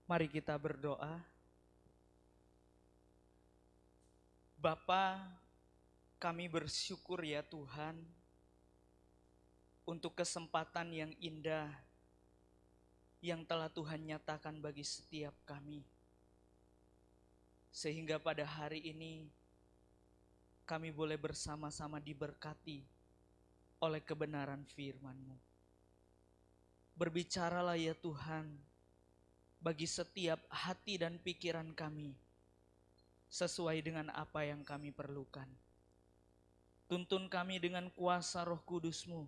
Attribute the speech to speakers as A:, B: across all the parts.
A: Mari kita berdoa. Bapa, kami bersyukur ya Tuhan untuk kesempatan yang indah yang telah Tuhan nyatakan bagi setiap kami. Sehingga pada hari ini kami boleh bersama-sama diberkati oleh kebenaran firman-Mu. Berbicaralah ya Tuhan bagi setiap hati dan pikiran kami sesuai dengan apa yang kami perlukan. Tuntun kami dengan kuasa Roh Kudus-Mu,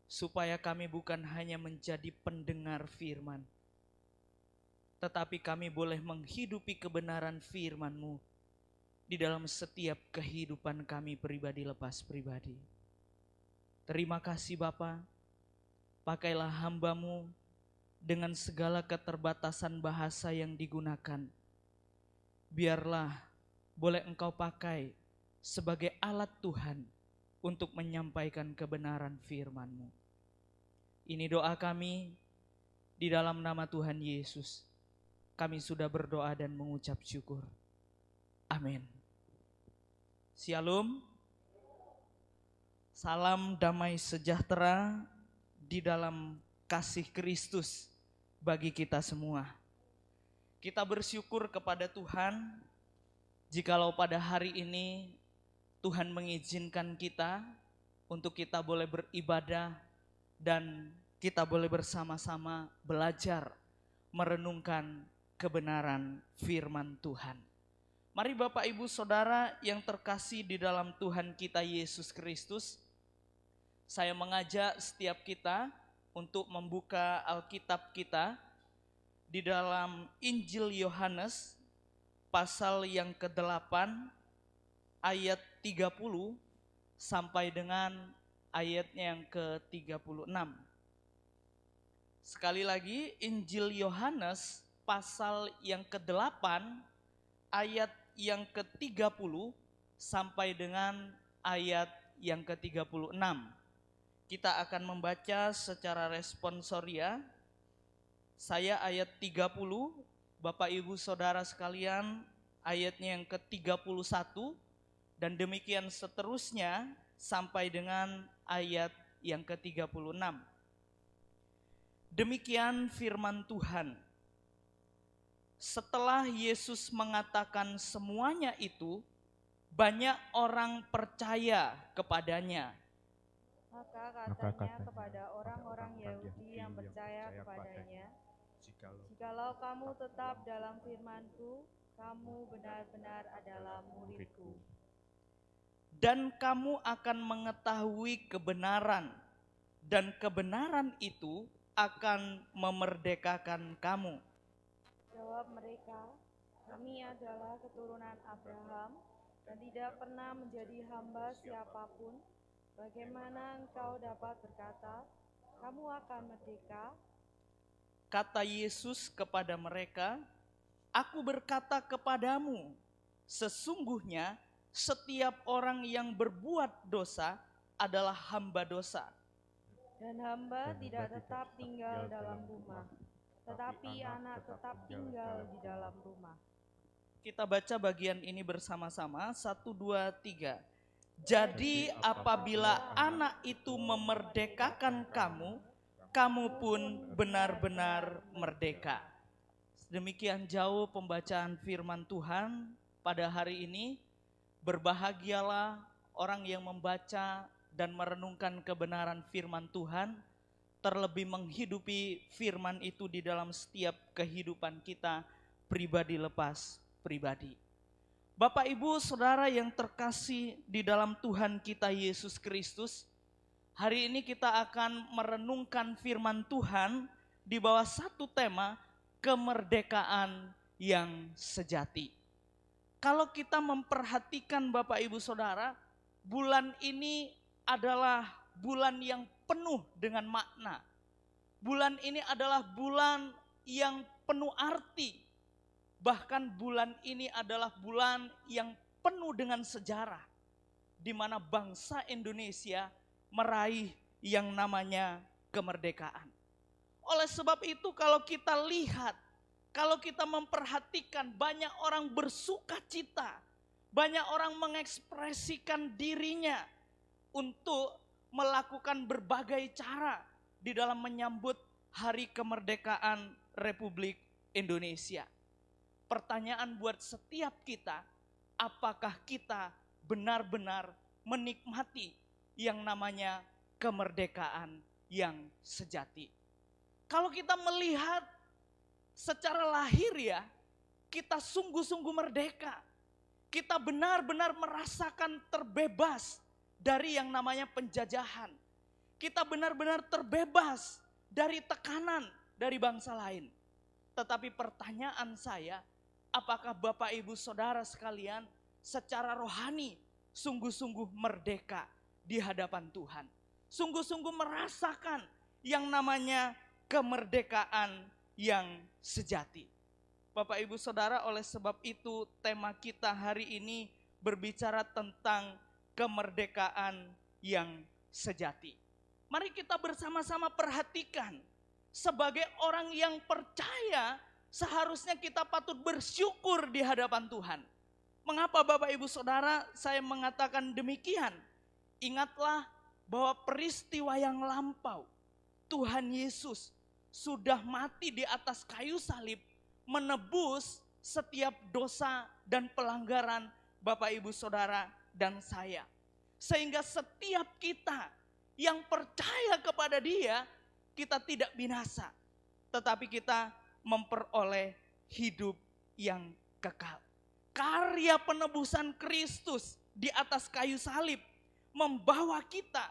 A: supaya kami bukan hanya menjadi pendengar firman, tetapi kami boleh menghidupi kebenaran firman-Mu di dalam setiap kehidupan kami pribadi lepas pribadi. Terima kasih Bapa, pakailah hamba-Mu dengan segala keterbatasan bahasa yang digunakan. Biarlah boleh Engkau pakai sebagai alat Tuhan untuk menyampaikan kebenaran firman-Mu. Ini doa kami di dalam nama Tuhan Yesus. Kami sudah berdoa dan mengucap syukur. Amin. Shalom. Salam damai sejahtera di dalam kasih Kristus bagi kita semua. Kita bersyukur kepada Tuhan jikalau pada hari ini Tuhan mengizinkan kita untuk kita boleh beribadah dan kita boleh bersama-sama belajar merenungkan kebenaran firman Tuhan. Mari Bapak Ibu Saudara yang terkasih di dalam Tuhan kita Yesus Kristus, saya mengajak setiap kita untuk membuka Alkitab kita di dalam Injil Yohanes pasal yang ke-8 ayat 30 sampai dengan ayatnya yang ke-36. Sekali lagi Injil Yohanes pasal yang ke-8 ayat yang ke-30 sampai dengan ayat yang ke-36. Kita akan membaca secara responsoria. Saya ayat 30, Bapak Ibu Saudara sekalian ayatnya yang ke-31 dan demikian seterusnya sampai dengan ayat yang ke-36. Demikian firman Tuhan. Setelah Yesus mengatakan semuanya itu, banyak orang percaya kepadanya.
B: Maka katanya kepada orang-orang Yahudi yang percaya kepadanya, jikalau kamu tetap dalam firman-Ku, kamu benar-benar adalah murid-Ku.
A: Dan kamu akan mengetahui kebenaran, dan kebenaran itu akan memerdekakan kamu.
B: Jawab mereka, kami adalah keturunan Abraham dan tidak pernah menjadi hamba siapapun. Bagaimana engkau dapat berkata, kamu akan merdeka?
A: Kata Yesus kepada mereka, aku berkata kepadamu, sesungguhnya setiap orang yang berbuat dosa adalah hamba dosa.
B: Dan hamba tidak tetap tinggal dalam rumah, tetapi anak tetap tinggal di dalam rumah.
A: Kita baca bagian ini bersama-sama, 1, 2, 3. Jadi apabila anak itu memerdekakan kamu, kamu pun benar-benar merdeka. Demikian jauh pembacaan firman Tuhan pada hari ini. Berbahagialah orang yang membaca dan merenungkan kebenaran firman Tuhan, terlebih menghidupi firman itu di dalam setiap kehidupan kita pribadi lepas pribadi. Bapak Ibu Saudara yang terkasih di dalam Tuhan kita Yesus Kristus, hari ini kita akan merenungkan firman Tuhan di bawah satu tema, kemerdekaan yang sejati. Kalau kita memperhatikan Bapak Ibu Saudara, bulan ini adalah bulan yang penuh dengan makna. Bulan ini adalah bulan yang penuh arti. Bahkan bulan ini adalah bulan yang penuh dengan sejarah, di mana bangsa Indonesia meraih yang namanya kemerdekaan. Oleh sebab itu kalau kita lihat, kalau kita memperhatikan banyak orang bersuka cita, banyak orang mengekspresikan dirinya untuk melakukan berbagai cara di dalam menyambut hari kemerdekaan Republik Indonesia. Pertanyaan buat setiap kita, apakah kita benar-benar menikmati yang namanya kemerdekaan yang sejati? Kalau kita melihat secara lahir ya, kita sungguh-sungguh merdeka. Kita benar-benar merasakan terbebas dari yang namanya penjajahan. Kita benar-benar terbebas dari tekanan dari bangsa lain. Tetapi pertanyaan saya, apakah Bapak Ibu Saudara sekalian secara rohani sungguh-sungguh merdeka di hadapan Tuhan? Sungguh-sungguh merasakan yang namanya kemerdekaan yang sejati. Bapak Ibu Saudara, oleh sebab itu tema kita hari ini berbicara tentang kemerdekaan yang sejati. Mari kita bersama-sama perhatikan, sebagai orang yang percaya seharusnya kita patut bersyukur di hadapan Tuhan. Mengapa Bapak Ibu Saudara saya mengatakan demikian? Ingatlah bahwa peristiwa yang lampau, Tuhan Yesus sudah mati di atas kayu salib, menebus setiap dosa dan pelanggaran Bapak Ibu Saudara dan saya. Sehingga setiap kita yang percaya kepada Dia, kita tidak binasa, tetapi kita memperoleh hidup yang kekal. Karya penebusan Kristus di atas kayu salib membawa kita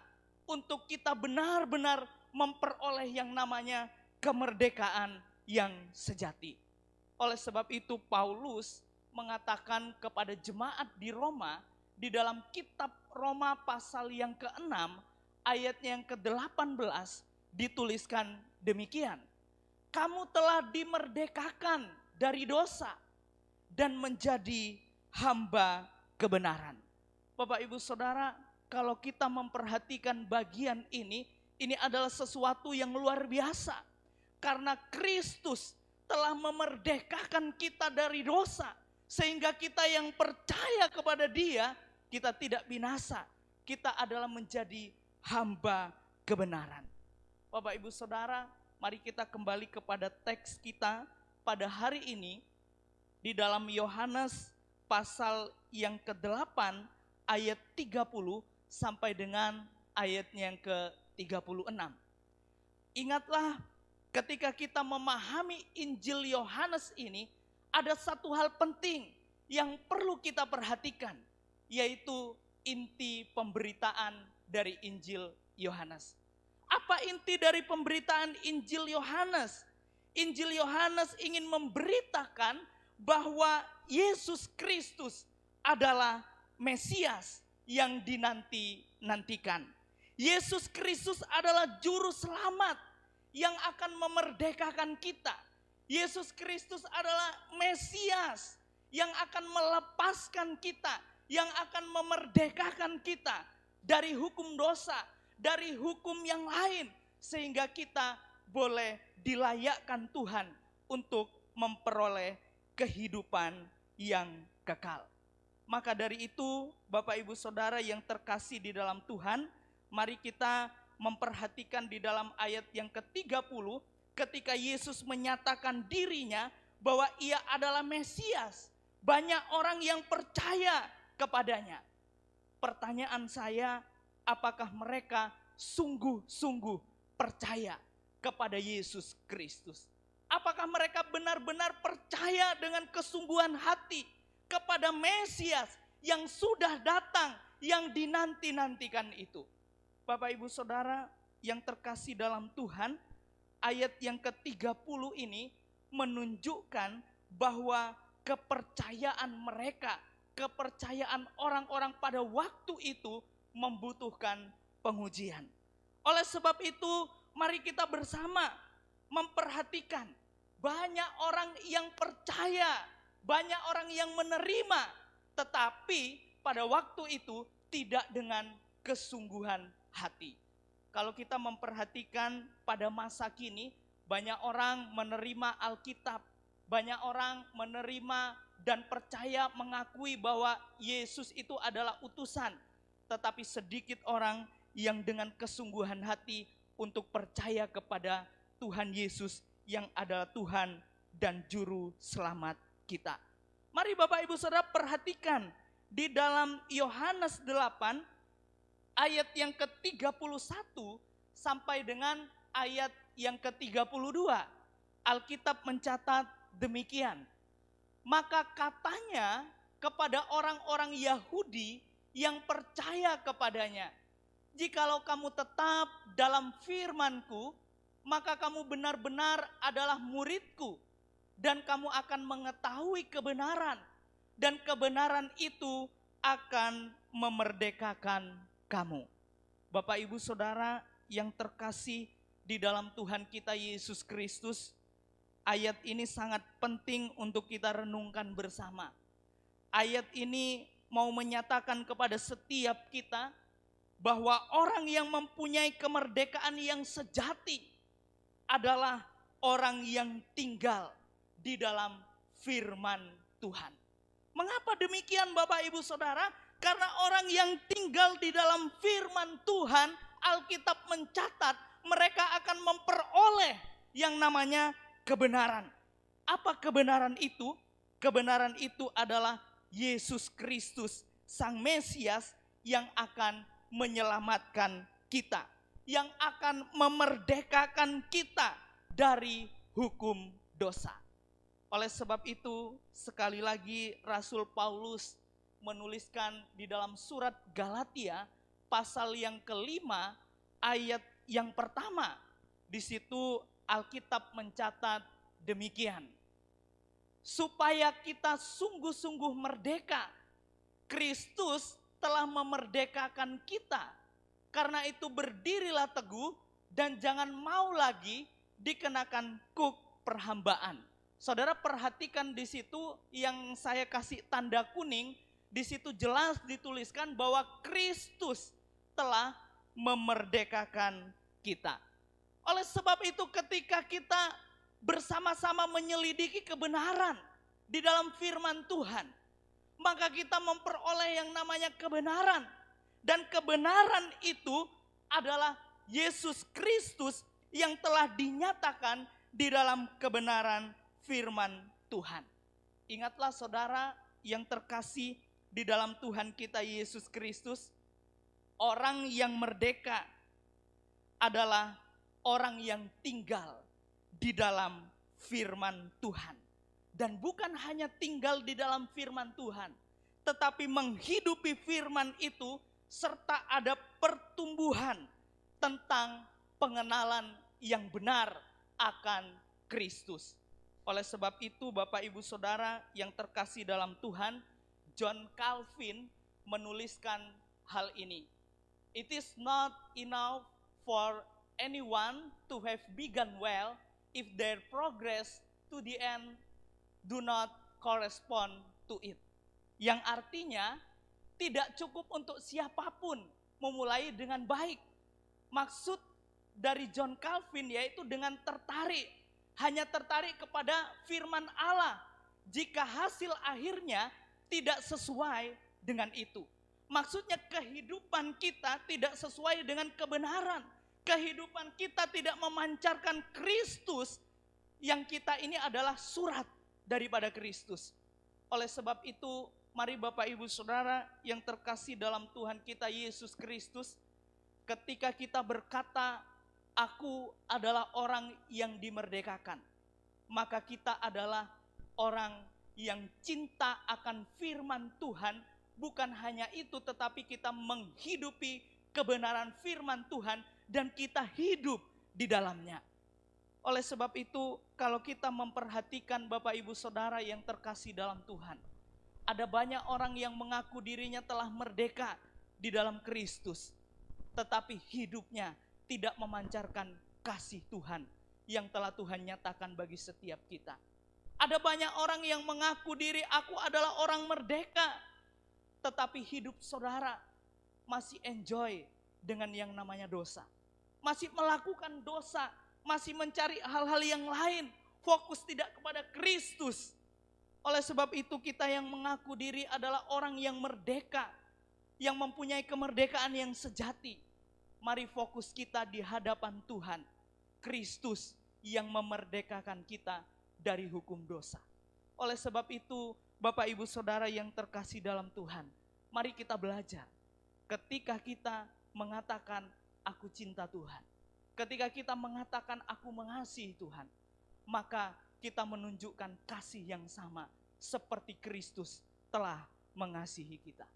A: untuk kita benar-benar memperoleh yang namanya kemerdekaan yang sejati. Oleh sebab itu Paulus mengatakan kepada jemaat di Roma, di dalam kitab Roma pasal yang ke-6 ayatnya yang ke-18 dituliskan demikian. Kamu telah dimerdekakan dari dosa dan menjadi hamba kebenaran. Bapak Ibu Saudara, kalau kita memperhatikan bagian ini adalah sesuatu yang luar biasa. Karena Kristus telah memerdekakan kita dari dosa, sehingga kita yang percaya kepada Dia, kita tidak binasa. Kita adalah menjadi hamba kebenaran. Bapak Ibu Saudara, mari kita kembali kepada teks kita pada hari ini di dalam Yohanes pasal yang ke-8 ayat 30 sampai dengan ayatnya yang ke-36. Ingatlah, ketika kita memahami Injil Yohanes ini, ada satu hal penting yang perlu kita perhatikan, yaitu inti pemberitaan dari Injil Yohanes. Apa inti dari pemberitaan Injil Yohanes? Injil Yohanes ingin memberitakan bahwa Yesus Kristus adalah Mesias yang dinanti-nantikan. Yesus Kristus adalah juru selamat yang akan memerdekakan kita. Yesus Kristus adalah Mesias yang akan melepaskan kita, yang akan memerdekakan kita dari hukum dosa, dari hukum yang lain, sehingga kita boleh dilayakkan Tuhan untuk memperoleh kehidupan yang kekal. Maka dari itu, Bapak Ibu Saudara yang terkasih di dalam Tuhan, mari kita memperhatikan di dalam ayat yang ke-30, ketika Yesus menyatakan dirinya bahwa Ia adalah Mesias. Banyak orang yang percaya kepadanya. Pertanyaan saya, apakah mereka sungguh-sungguh percaya kepada Yesus Kristus? Apakah mereka benar-benar percaya dengan kesungguhan hati kepada Mesias yang sudah datang, yang dinanti-nantikan itu? Bapak Ibu Saudara yang terkasih dalam Tuhan, ayat yang ke-30 ini menunjukkan bahwa kepercayaan mereka, kepercayaan orang-orang pada waktu itu membutuhkan pengujian. Oleh sebab itu, mari kita bersama memperhatikan, banyak orang yang percaya, banyak orang yang menerima, tetapi pada waktu itu tidak dengan kesungguhan hati. Kalau kita memperhatikan pada masa kini, Banyak orang menerima Alkitab, banyak orang menerima dan percaya mengakui bahwa Yesus itu adalah utusan. Tetapi sedikit orang yang dengan kesungguhan hati untuk percaya kepada Tuhan Yesus yang adalah Tuhan dan Juru Selamat kita. Mari Bapak Ibu Saudara perhatikan di dalam Yohanes 8 ayat yang ke-31 sampai dengan ayat yang ke-32. Alkitab mencatat demikian. Maka katanya kepada orang-orang Yahudi yang percaya kepadanya, jikalau kamu tetap dalam firman-Ku, maka kamu benar-benar adalah murid-Ku, dan kamu akan mengetahui kebenaran, dan kebenaran itu akan memerdekakan kamu. Bapak Ibu Saudara yang terkasih di dalam Tuhan kita Yesus Kristus, ayat ini sangat penting untuk kita renungkan bersama. Ayat ini mau menyatakan kepada setiap kita bahwa orang yang mempunyai kemerdekaan yang sejati adalah orang yang tinggal di dalam firman Tuhan. Mengapa demikian Bapak Ibu Saudara? Karena orang yang tinggal di dalam firman Tuhan, Alkitab mencatat mereka akan memperoleh yang namanya kebenaran. Apa kebenaran itu? Kebenaran itu adalah Yesus Kristus, Sang Mesias yang akan menyelamatkan kita, yang akan memerdekakan kita dari hukum dosa. Oleh sebab itu, sekali lagi Rasul Paulus menuliskan di dalam surat Galatia pasal yang kelima ayat yang pertama. Di situ Alkitab mencatat demikian. Supaya kita sungguh-sungguh merdeka, Kristus telah memerdekakan kita. Karena itu berdirilah teguh dan jangan mau lagi dikenakan kuk perhambaan. Saudara perhatikan di situ yang saya kasih tanda kuning. Di situ jelas dituliskan bahwa Kristus telah memerdekakan kita. Oleh sebab itu ketika kita bersama-sama menyelidiki kebenaran di dalam firman Tuhan, maka kita memperoleh yang namanya kebenaran. Dan kebenaran itu adalah Yesus Kristus yang telah dinyatakan di dalam kebenaran firman Tuhan. Ingatlah saudara yang terkasih di dalam Tuhan kita Yesus Kristus, orang yang merdeka adalah orang yang tinggal di dalam firman Tuhan. Dan bukan hanya tinggal di dalam firman Tuhan, tetapi menghidupi firman itu serta ada pertumbuhan tentang pengenalan yang benar akan Kristus. Oleh sebab itu Bapak Ibu Saudara yang terkasih dalam Tuhan, John Calvin menuliskan hal ini. It is not enough for anyone to have begun well if their progress to the end do not correspond to it. Yang artinya tidak cukup untuk siapapun memulai dengan baik. Maksud dari John Calvin yaitu dengan tertarik, hanya tertarik kepada firman Allah jika hasil akhirnya tidak sesuai dengan itu. Maksudnya kehidupan kita tidak sesuai dengan kebenaran. Kehidupan kita tidak memancarkan Kristus, yang kita ini adalah surat daripada Kristus. Oleh sebab itu, mari Bapak Ibu Saudara yang terkasih dalam Tuhan kita Yesus Kristus, ketika kita berkata, aku adalah orang yang dimerdekakan, maka kita adalah orang yang cinta akan firman Tuhan. Bukan hanya itu, tetapi kita menghidupi kebenaran firman Tuhan dan kita hidup di dalamnya. Oleh sebab itu, kalau kita memperhatikan Bapak Ibu Saudara yang terkasih dalam Tuhan, ada banyak orang yang mengaku dirinya telah merdeka di dalam Kristus, tetapi hidupnya tidak memancarkan kasih Tuhan yang telah Tuhan nyatakan bagi setiap kita. Ada banyak orang yang mengaku diri aku adalah orang merdeka, tetapi hidup saudara masih enjoy dengan yang namanya dosa. Masih melakukan dosa masih mencari hal-hal yang lain, fokus tidak kepada Kristus. Oleh sebab itu kita yang mengaku diri adalah orang yang merdeka, yang mempunyai kemerdekaan yang sejati. Mari fokus kita di hadapan Tuhan, Kristus yang memerdekakan kita dari hukum dosa. Oleh sebab itu, Bapak Ibu Saudara yang terkasih dalam Tuhan, mari kita belajar. Ketika kita mengatakan aku cinta Tuhan, ketika kita mengatakan aku mengasihi Tuhan, maka kita menunjukkan kasih yang sama seperti Kristus telah mengasihi kita.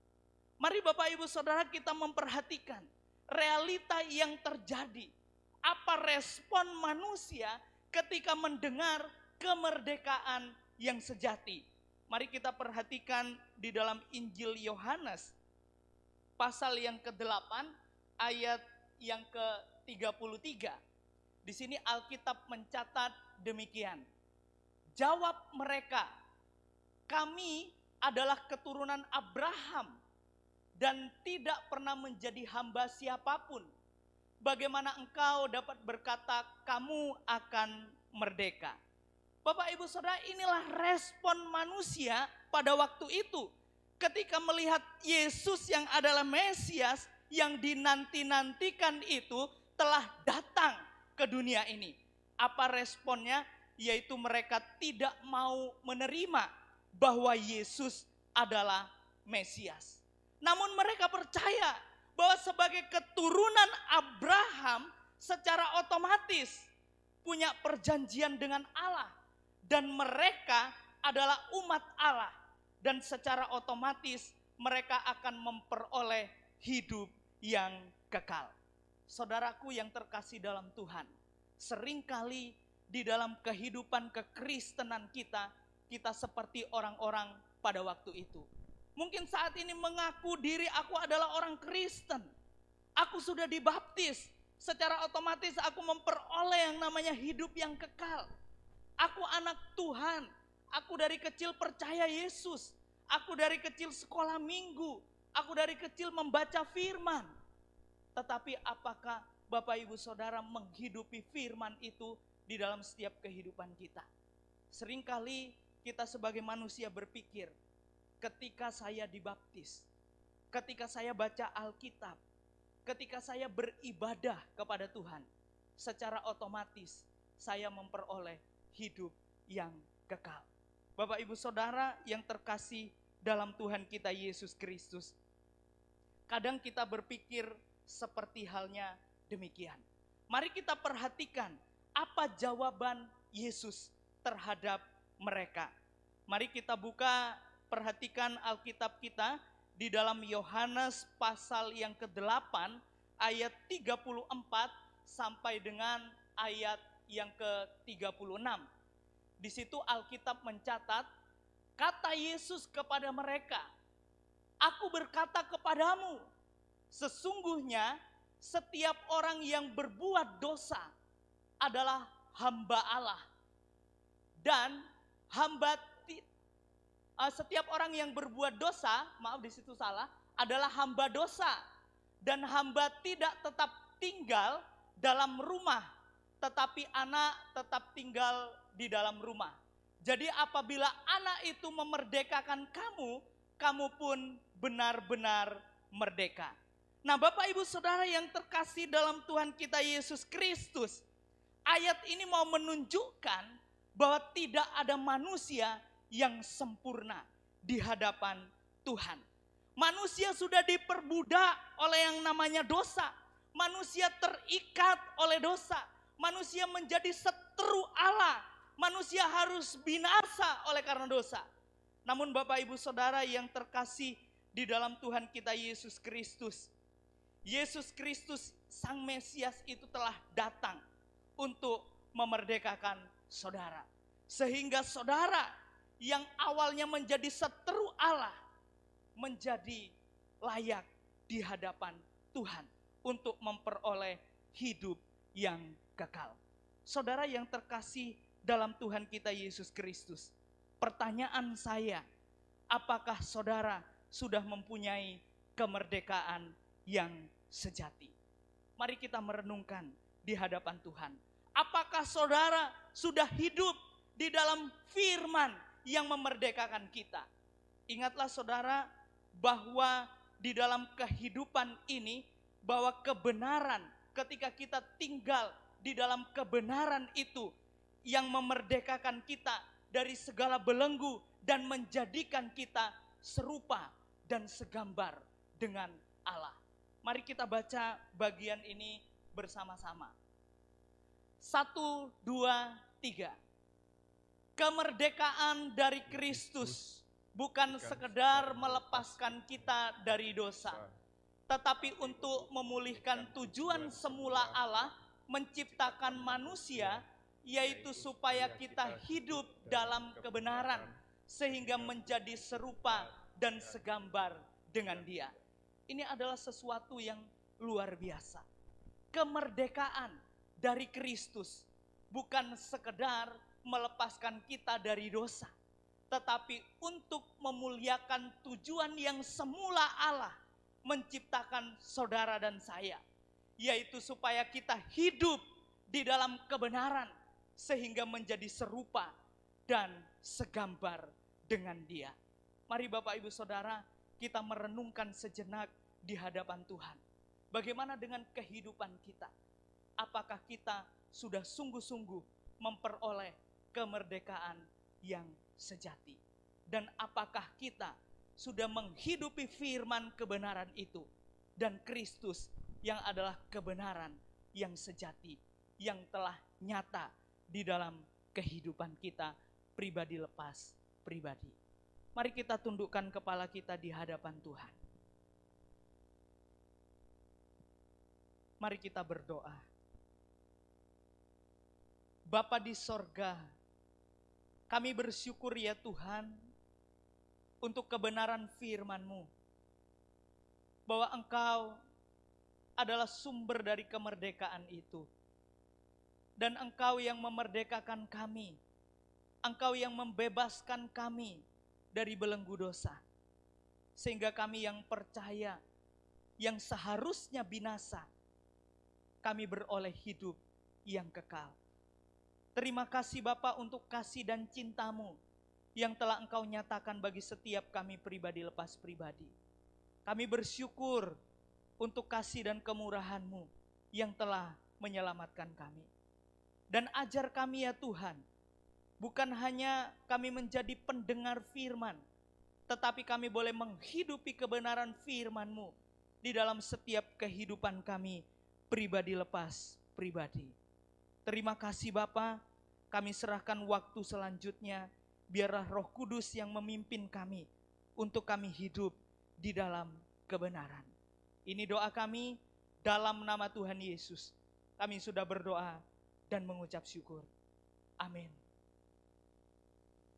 A: Mari Bapak Ibu Saudara kita memperhatikan realita yang terjadi. Apa respon manusia ketika mendengar kemerdekaan yang sejati? Mari kita perhatikan di dalam Injil Yohanes pasal yang ke-8 ayat yang ke-33. Di sini Alkitab mencatat demikian. Jawab mereka, kami adalah keturunan Abraham dan tidak pernah menjadi hamba siapapun. Bagaimana engkau dapat berkata kamu akan merdeka? Bapak Ibu Saudara, inilah respon manusia pada waktu itu. Ketika melihat Yesus yang adalah Mesias yang dinanti-nantikan itu telah datang ke dunia ini. Apa responnya? Yaitu mereka tidak mau menerima bahwa Yesus adalah Mesias. Namun mereka percaya bahwa sebagai keturunan Abraham secara otomatis punya perjanjian dengan Allah. Dan mereka adalah umat Allah. Dan secara otomatis mereka akan memperoleh hidup yang kekal. Saudaraku yang terkasih dalam Tuhan, seringkali di dalam kehidupan kekristenan kita, kita seperti orang-orang pada waktu itu. Mungkin saat ini mengaku diri aku adalah orang Kristen. Aku sudah dibaptis, secara otomatis aku memperoleh yang namanya hidup yang kekal. Aku anak Tuhan, aku dari kecil percaya Yesus. Aku dari kecil sekolah minggu, aku dari kecil membaca firman. Tetapi apakah Bapak Ibu Saudara menghidupi firman itu di dalam setiap kehidupan kita? Seringkali kita sebagai manusia berpikir, ketika saya dibaptis, ketika saya baca Alkitab, ketika saya beribadah kepada Tuhan, secara otomatis saya memperoleh hidup yang kekal. Bapak Ibu Saudara yang terkasih dalam Tuhan kita Yesus Kristus, kadang kita berpikir seperti halnya demikian. Mari kita perhatikan apa jawaban Yesus terhadap mereka. Mari kita buka, perhatikan Alkitab kita di dalam Yohanes pasal yang ke-8 ayat 34 sampai dengan ayat yang ke-36. Di situ Alkitab mencatat, kata Yesus kepada mereka, aku berkata kepadamu, sesungguhnya setiap orang yang berbuat dosa adalah hamba Allah. Dan setiap orang yang berbuat dosa, maaf di situ salah, adalah hamba dosa. Dan hamba tidak tetap tinggal dalam rumah, tetapi anak tetap tinggal di dalam rumah. Jadi apabila anak itu memerdekakan kamu, kamu pun benar-benar merdeka. Nah Bapak Ibu Saudara yang terkasih dalam Tuhan kita Yesus Kristus, ayat ini mau menunjukkan bahwa tidak ada manusia yang sempurna di hadapan Tuhan. Manusia sudah diperbudak oleh yang namanya dosa. Manusia terikat oleh dosa. Manusia menjadi seteru Allah. Manusia harus binasa oleh karena dosa. Namun Bapak Ibu Saudara yang terkasih di dalam Tuhan kita Yesus Kristus, Yesus Kristus Sang Mesias itu telah datang untuk memerdekakan saudara. Sehingga saudara yang awalnya menjadi seteru Allah menjadi layak di hadapan Tuhan untuk memperoleh hidup yang kekal. Saudara yang terkasih dalam Tuhan kita Yesus Kristus, pertanyaan saya, apakah saudara sudah mempunyai kemerdekaan yang sejati? Mari kita merenungkan di hadapan Tuhan. Apakah saudara sudah hidup di dalam firman yang memerdekakan kita? Ingatlah saudara bahwa di dalam kehidupan ini, bahwa kebenaran, ketika kita tinggal di dalam kebenaran itu yang memerdekakan kita dari segala belenggu dan menjadikan kita serupa dan segambar dengan Allah. Mari kita baca bagian ini bersama-sama. 1, 2, 3. Kemerdekaan dari Kristus bukan sekedar melepaskan kita dari dosa, tetapi untuk memulihkan tujuan semula Allah menciptakan manusia, yaitu supaya kita hidup dalam kebenaran, sehingga menjadi serupa dan segambar dengan Dia. Ini adalah sesuatu yang luar biasa. Kemerdekaan dari Kristus bukan sekedar melepaskan kita dari dosa, tetapi untuk memuliakan tujuan yang semula Allah menciptakan saudara dan saya, yaitu supaya kita hidup di dalam kebenaran sehingga menjadi serupa dan segambar dengan Dia. Mari Bapak Ibu Saudara, kita merenungkan sejenak di hadapan Tuhan. Bagaimana dengan kehidupan kita? Apakah kita sudah sungguh-sungguh memperoleh kemerdekaan yang sejati? Dan apakah kita sudah menghidupi firman kebenaran itu dan Kristus yang adalah kebenaran yang sejati, yang telah nyata di dalam kehidupan kita pribadi lepas pribadi. Mari kita tundukkan kepala kita di hadapan Tuhan. Mari kita berdoa. Bapa di sorga, kami bersyukur ya Tuhan untuk kebenaran firman-Mu, bahwa Engkau adalah sumber dari kemerdekaan itu. Dan Engkau yang memerdekakan kami, Engkau yang membebaskan kami dari belenggu dosa. Sehingga kami yang percaya, yang seharusnya binasa, kami beroleh hidup yang kekal. Terima kasih Bapa untuk kasih dan cinta-Mu yang telah Engkau nyatakan bagi setiap kami pribadi lepas pribadi. Kami bersyukur untuk kasih dan kemurahan-Mu yang telah menyelamatkan kami. Dan ajar kami ya Tuhan, bukan hanya kami menjadi pendengar firman, tetapi kami boleh menghidupi kebenaran firman-Mu di dalam setiap kehidupan kami pribadi lepas pribadi. Terima kasih Bapa, kami serahkan waktu selanjutnya, biarlah Roh Kudus yang memimpin kami untuk kami hidup di dalam kebenaran. Ini doa kami dalam nama Tuhan Yesus. Kami sudah berdoa dan mengucap syukur. Amin.